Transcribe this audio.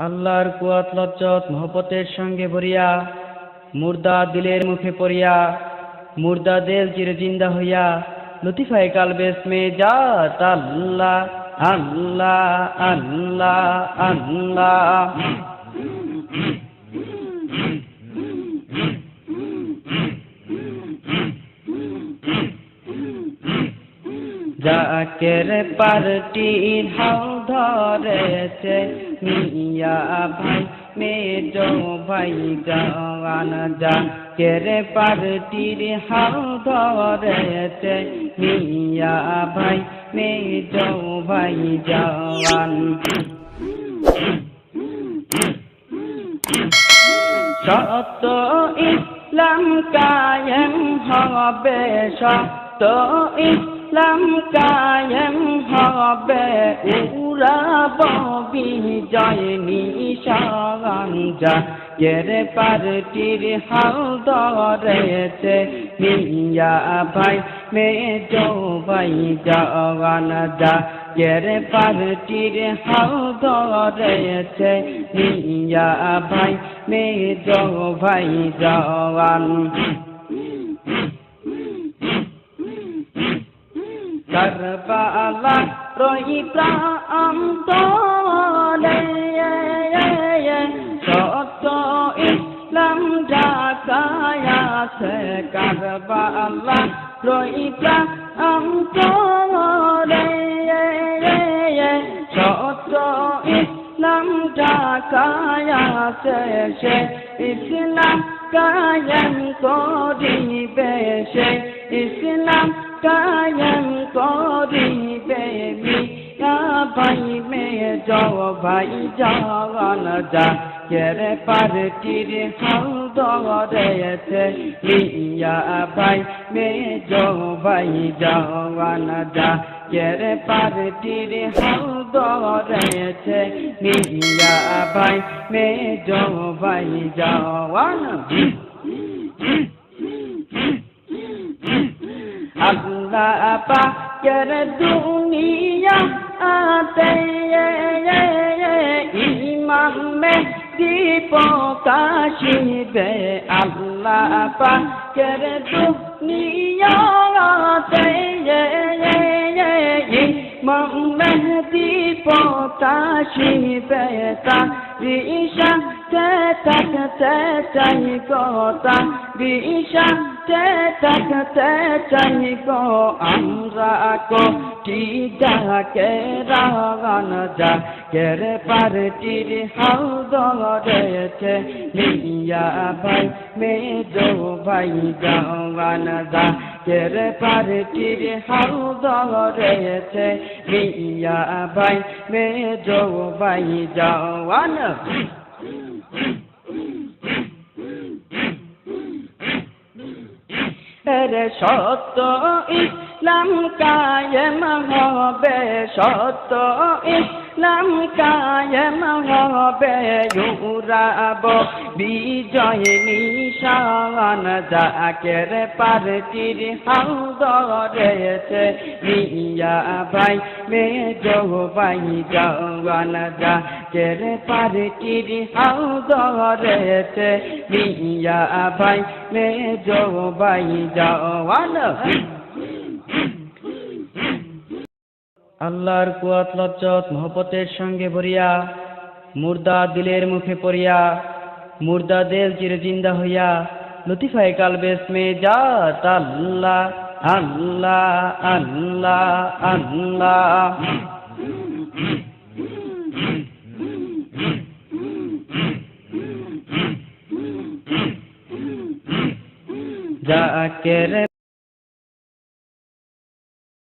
আল্লাহর কুয়াত লজ্জত মহব্বতের সঙ্গে ভরিয়া মুর্দা দিলের মুখে পড়িয়া মুর্দা দিল চিরজিন্দা হইয়া লতিফায়ে কালবে ইসমে জাত আল্লাহ আল্লাহ আল্লাহ আল্লাহ। জাকের পার্টির হাল ধরেছে মিয়া ভাই মেজো ভাই জওয়ান। জাকের পার্টির হাল ধরেছে মিয়া ভাই মেজো ভাই জওয়ান। সত্য ইসলাম কায়েম হবে, সত্য ইসলাম কায়েম হবে, উড়াব বিজয় নিশান। জাকের পার্টির হাল ধরেছে মিয়া ভাই মেজো ভাই জওয়ান। জাকের পার্টির হাল ধরেছে মিয়া ভাই মেজো ভাই জওয়ান। কারবালা রই প্রান্তরে সত্য ইসলাম ঢাকায় আছে। কারবালা রই প্রান্তরে সত্য ইসলাম ঢাকায় আছে। সে ইসলাম কায়েম করিবে, সে ইসলাম কায়েম করিবে মিয়া ভাই মেজো ভাই জওয়ান। জাকের পার্টির হাল ধরেছে মিয়া ভাই মেজো ভাই জওয়ান। জাকের পার্টির হাল ধরেছে মিয়া ভাই মেজো ভাই জওয়ান। আল্লাহ পাকের দুনিয়া আতে ইমাম মেহদী প্রকাশিবে। আল্লাহ পাকের দুনিয়া আতে ইমাম মেহদী প্রকাশিবে। তারিশা থাকতে চাই কথা, রিশাতে থাকতে চাই গো আমরা কোটি ডাকে রাগান। জাকের পার্টির হাল ধরেছে মিয়া ভাই মেজো ভাই জওয়ান। জাকের পার্টির হাল ধরেছে মিয়া ভাই মেজো ভাই জওয়ান। সত্য ইসলাম কায়েম হবে, সত্য ইসলাম কায়েম হবে, উড়াব বিজয় নিশান। জাকের পার্টির হাল ধরেছে মিয়া ভাই মেজো ভাই জওয়ান। জাকের পার্টির হাল ধরেছে মিয়া ভাই মেজো ভাই জওয়ান। আল্লাহর কুয়াত লজ্জত মহব্বতের সঙ্গে ভরিয়া মুর্দা দিলের মুখে পড়িয়া মুর্দা দিল চিরজিন্দা হইয়া লতিফায়ে কালবে ইসমে জাত আল্লাহ আল্লাহ আল্লাহ আল্লাহ। জাকের